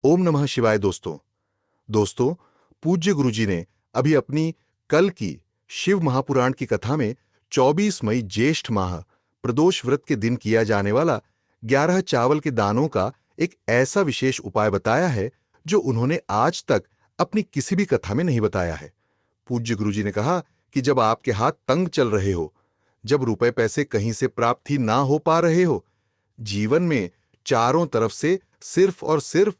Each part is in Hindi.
ओम नमः शिवाय। दोस्तों, पूज्य गुरुजी ने अभी अपनी कल की शिव महापुराण की कथा में 24 मई ज्येष्ठ माह प्रदोष व्रत के दिन किया जाने वाला 11 चावल के दानों का एक ऐसा विशेष उपाय बताया है जो उन्होंने आज तक अपनी किसी भी कथा में नहीं बताया है। पूज्य गुरुजी ने कहा कि जब आपके हाथ तंग चल रहे हो, जब रुपए पैसे कहीं से प्राप्त ही ना हो पा रहे हो, जीवन में चारों तरफ से सिर्फ और सिर्फ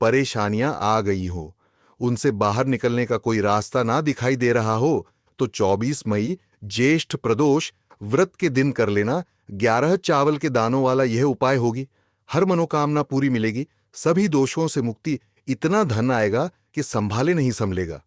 परेशानियां आ गई हो, उनसे बाहर निकलने का कोई रास्ता ना दिखाई दे रहा हो, तो 24 मई ज्येष्ठ प्रदोष व्रत के दिन कर लेना 11 चावल के दानों वाला यह उपाय होगी। हर मनोकामना पूरी मिलेगी, सभी दोषों से मुक्ति, इतना धन आएगा कि संभाले नहीं संभलेगा।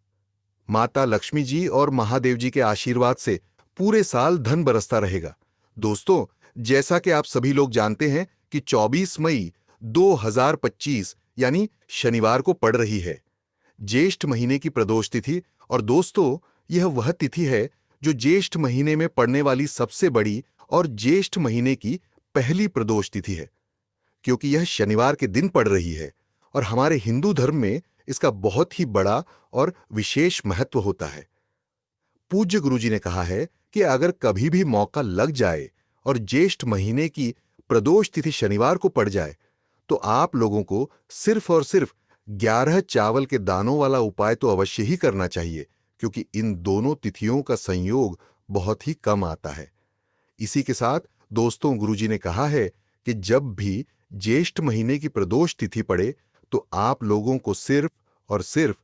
माता लक्ष्मी जी और महादेव जी के आशीर्वाद से पूरे साल धन बरसता रहेगा। दोस्तों, जैसा कि आप सभी लोग जानते हैं कि 24 मई 2025 यानी शनिवार को पड़ रही है, ज्येष्ठ महीने की प्रदोष तिथि। और दोस्तों, यह वह तिथि है जो ज्येष्ठ महीने में पड़ने वाली सबसे बड़ी और ज्येष्ठ महीने की पहली प्रदोष तिथि है, क्योंकि यह शनिवार के दिन पड़ रही है और हमारे हिंदू धर्म में इसका बहुत ही बड़ा और विशेष महत्व होता है। पूज्य गुरुजी ने कहा है कि अगर कभी भी मौका लग जाए और ज्येष्ठ महीने की प्रदोष तिथि शनिवार को पड़ जाए, तो आप लोगों को सिर्फ और सिर्फ 11 चावल के दानों वाला उपाय तो अवश्य ही करना चाहिए, क्योंकि इन दोनों तिथियों का संयोग बहुत ही कम आता है। इसी के साथ दोस्तों, गुरुजी ने कहा है कि जब भी ज्येष्ठ महीने की प्रदोष तिथि पड़े, तो आप लोगों को सिर्फ और सिर्फ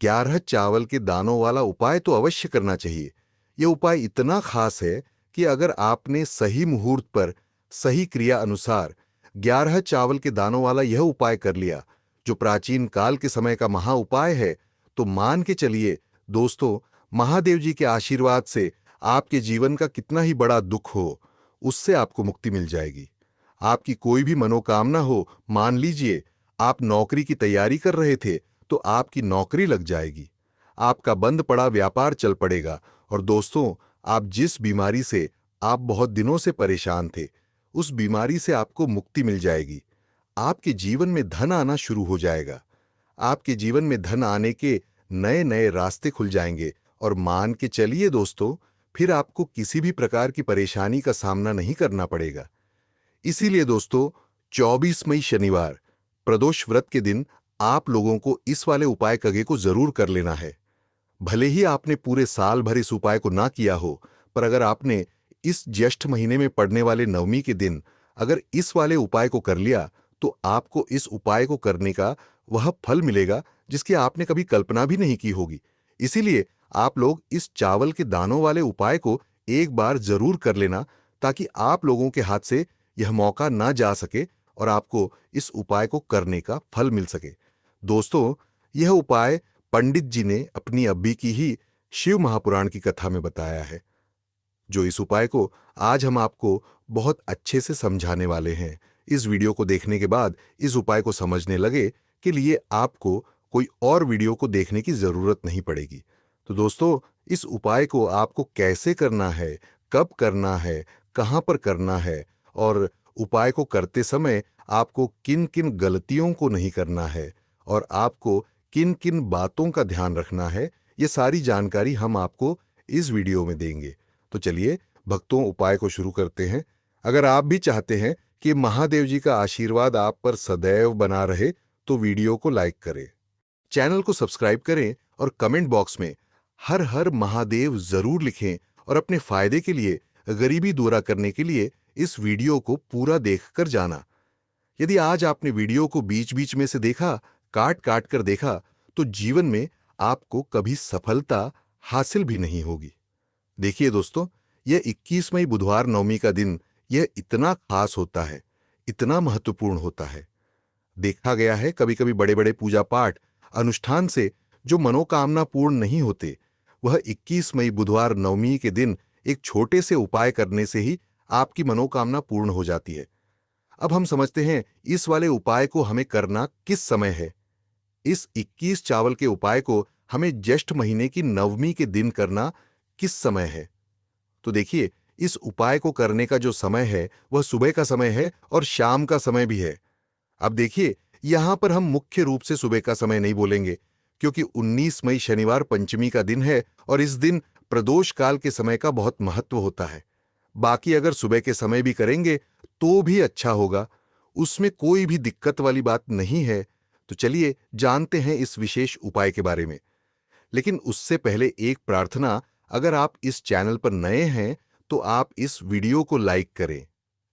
11 चावल के दानों वाला उपाय तो अवश्य करना चाहिए। यह उपाय इतना खास है कि अगर आपने सही मुहूर्त पर सही क्रिया अनुसार 11 चावल के दानों वाला यह उपाय कर लिया, जो प्राचीन काल के समय का महा उपाय है, तो मान के चलिए दोस्तों, महादेव जी के आशीर्वाद से आपके जीवन का कितना ही बड़ा दुख हो, उससे आपको मुक्ति मिल जाएगी। आपकी कोई भी मनोकामना हो, मान लीजिए आप नौकरी की तैयारी कर रहे थे, तो आपकी नौकरी लग जाएगी। आपका बंद पड़ा व्यापार चल पड़ेगा। और दोस्तों, आप जिस बीमारी से आप बहुत दिनों से परेशान थे, उस बीमारी से आपको मुक्ति मिल जाएगी। आपके जीवन में धन आना शुरू हो जाएगा। आपके जीवन में धन आने के नए नए रास्ते खुल जाएंगे। और मान के चलिए दोस्तों, फिर आपको किसी भी प्रकार की परेशानी का सामना नहीं करना पड़ेगा। इसीलिए दोस्तों, 24 मई शनिवार प्रदोष व्रत के दिन आप लोगों को इस वाले उपाय कगे को जरूर कर लेना है। भले ही आपने पूरे साल भर इस उपाय को ना किया हो, पर अगर आपने इस ज्येष्ठ महीने में पड़ने वाले नवमी के दिन अगर इस वाले उपाय को कर लिया, तो आपको इस उपाय को करने का वह फल मिलेगा जिसकी आपने कभी कल्पना भी नहीं की होगी। इसीलिए आप लोग इस चावल के दानों वाले उपाय को एक बार जरूर कर लेना, ताकि आप लोगों के हाथ से यह मौका ना जा सके और आपको इस उपाय को करने का फल मिल सके। दोस्तों, यह उपाय पंडित जी ने अपनी अब्बी की ही शिव महापुराण की कथा में बताया है, जो इस उपाय को आज हम आपको बहुत अच्छे से समझाने वाले हैं। इस वीडियो को देखने के बाद इस उपाय को समझने लगे के लिए आपको कोई और वीडियो को देखने की जरूरत नहीं पड़ेगी। तो दोस्तों, इस उपाय को आपको कैसे करना है, कब करना है, कहां पर करना है, और उपाय को करते समय आपको किन किन गलतियों को नहीं करना है, और आपको किन किन बातों का ध्यान रखना है, ये सारी जानकारी हम आपको इस वीडियो में देंगे। तो चलिए भक्तों, उपाय को शुरू करते हैं। अगर आप भी चाहते हैं कि महादेव जी का आशीर्वाद आप पर सदैव बना रहे, तो वीडियो को लाइक करें, चैनल को सब्सक्राइब करें और कमेंट बॉक्स में हर हर महादेव जरूर लिखें। और अपने फायदे के लिए, गरीबी दूरा करने के लिए इस वीडियो को पूरा देखकर जाना। यदि आज आपने वीडियो को बीच बीच में से देखा, काट काट कर देखा, तो जीवन में आपको कभी सफलता हासिल भी नहीं होगी। देखिए दोस्तों, यह 21 मई बुधवार नवमी का दिन यह इतना खास होता है, इतना महत्वपूर्ण होता है। देखा गया है कभी कभी बड़े बड़े पूजा पाठ अनुष्ठान से जो मनोकामना पूर्ण नहीं होते, वह 21 मई बुधवार नवमी के दिन एक छोटे से उपाय करने से ही आपकी मनोकामना पूर्ण हो जाती है। अब हम समझते हैं इस वाले उपाय को हमें करना किस समय है। इस 21 चावल के उपाय को हमें ज्येष्ठ महीने की नवमी के दिन करना किस समय है। तो देखिए, इस उपाय को करने का जो समय है वह सुबह का समय है और शाम का समय भी है। अब देखिए, यहां पर हम मुख्य रूप से सुबह का समय नहीं बोलेंगे, क्योंकि 19 मई शनिवार पंचमी का दिन है और इस दिन प्रदोष काल के समय का बहुत महत्व होता है। बाकी अगर सुबह के समय भी करेंगे तो भी अच्छा होगा, उसमें कोई भी दिक्कत वाली बात नहीं है। तो चलिए जानते हैं इस विशेष उपाय के बारे में। लेकिन उससे पहले एक प्रार्थना, अगर आप इस चैनल पर नए हैं तो आप इस वीडियो को लाइक करें,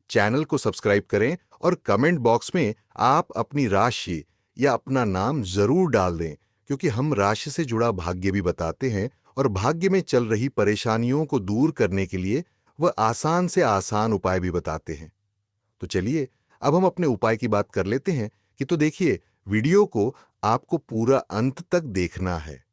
चैनल को सब्सक्राइब करें और कमेंट बॉक्स में आप अपनी राशि या अपना नाम जरूर डाल दें, क्योंकि हम राशि से जुड़ा भाग्य भी बताते हैं और भाग्य में चल रही परेशानियों को दूर करने के लिए वह आसान से आसान उपाय भी बताते हैं। तो चलिए अब हम अपने उपाय की बात कर लेते हैं कि तो देखिए, वीडियो को आपको पूरा अंत तक देखना है।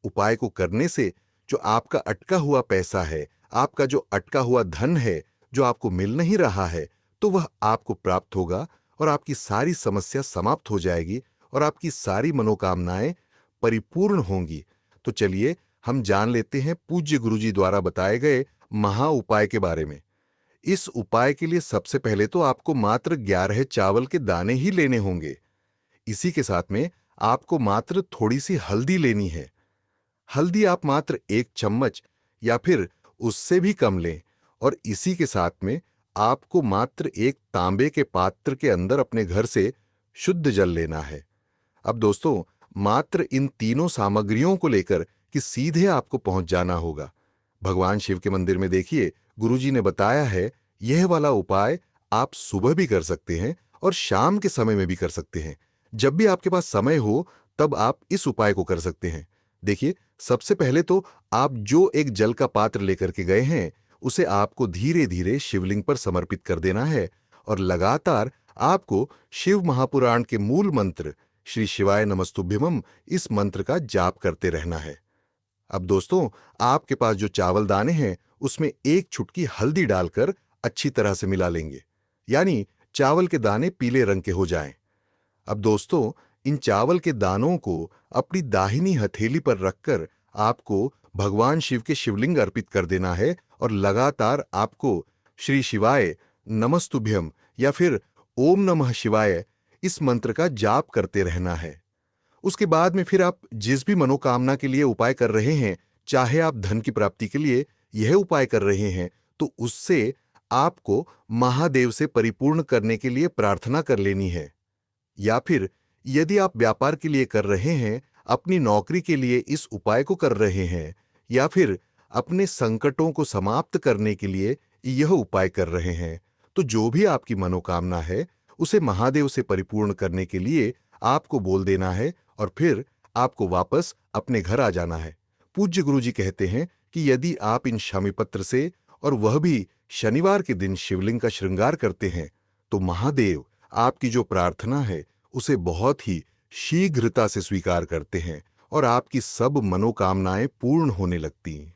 उपाय को करने से जो आपका अटका हुआ पैसा है, आपका जो अटका हुआ धन है, जो आपको मिल नहीं रहा है, तो वह आपको प्राप्त होगा और आपकी सारी समस्या समाप्त हो जाएगी और आपकी सारी मनोकामनाएं परिपूर्ण होंगी। तो चलिए हम जान लेते हैं पूज्य गुरुजी द्वारा बताए गए महा उपाय के बारे में। इस उपाय के लिए सबसे पहले तो आपको मात्र 11 चावल के दाने ही लेने होंगे। इसी के साथ में आपको मात्र थोड़ी सी हल्दी लेनी है। हल्दी आप मात्र 1 चम्मच या फिर उससे भी कम लें और इसी के साथ में आपको मात्र एक तांबे के पात्र के अंदर अपने घर से शुद्ध जल लेना है। अब दोस्तों, मात्र इन तीनों सामग्रियों को लेकर कि सीधे आपको पहुंच जाना होगा। भगवान शिव के मंदिर में देखिए, गुरुजी ने बताया है यह वाला उपाय आप सुबह भी कर सकते हैं और शाम के समय में भी कर सकते हैं। जब भी आपके पास समय हो तब आप इस उपाय को कर सकते हैं। देखिए, सबसे पहले तो आप जो एक जल का पात्र लेकर के गए हैं उसे आपको धीरे धीरे शिवलिंग पर समर्पित कर देना है और लगातार आपको शिव महापुराण के मूल मंत्र श्री शिवाय नमस्तुभ्यमं इस मंत्र का जाप करते रहना है। अब दोस्तों, आपके पास जो चावल दाने हैं उसमें एक चुटकी हल्दी डालकर अच्छी तरह से मिला लेंगे, यानी चावल के दाने पीले रंग के हो जाएं। अब दोस्तों, इन चावल के दानों को अपनी दाहिनी हथेली पर रखकर आपको भगवान शिव के शिवलिंग अर्पित कर देना है और लगातार आपको श्री शिवाय नमस्तुभ्यम या फिर ओम नमः शिवाय इस मंत्र का जाप करते रहना है। उसके बाद में फिर आप जिस भी मनोकामना के लिए उपाय कर रहे हैं, चाहे आप धन की प्राप्ति के लिए यह उपाय कर रहे हैं, तो उससे आपको महादेव से परिपूर्ण करने के लिए प्रार्थना कर लेनी है। या फिर यदि आप व्यापार के लिए कर रहे हैं, अपनी नौकरी के लिए इस उपाय को कर रहे हैं, या फिर अपने संकटों को समाप्त करने के लिए यह उपाय कर रहे हैं, तो जो भी आपकी मनोकामना है उसे महादेव से परिपूर्ण करने के लिए आपको बोल देना है और फिर आपको वापस अपने घर आ जाना है। पूज्य गुरुजी कहते हैं कि यदि आप इन शमीपत्र से और वह भी शनिवार के दिन शिवलिंग का श्रृंगार करते हैं, तो महादेव आपकी जो प्रार्थना है उसे बहुत ही शीघ्रता से स्वीकार करते हैं और आपकी सब मनोकामनाएं पूर्ण होने लगती हैं।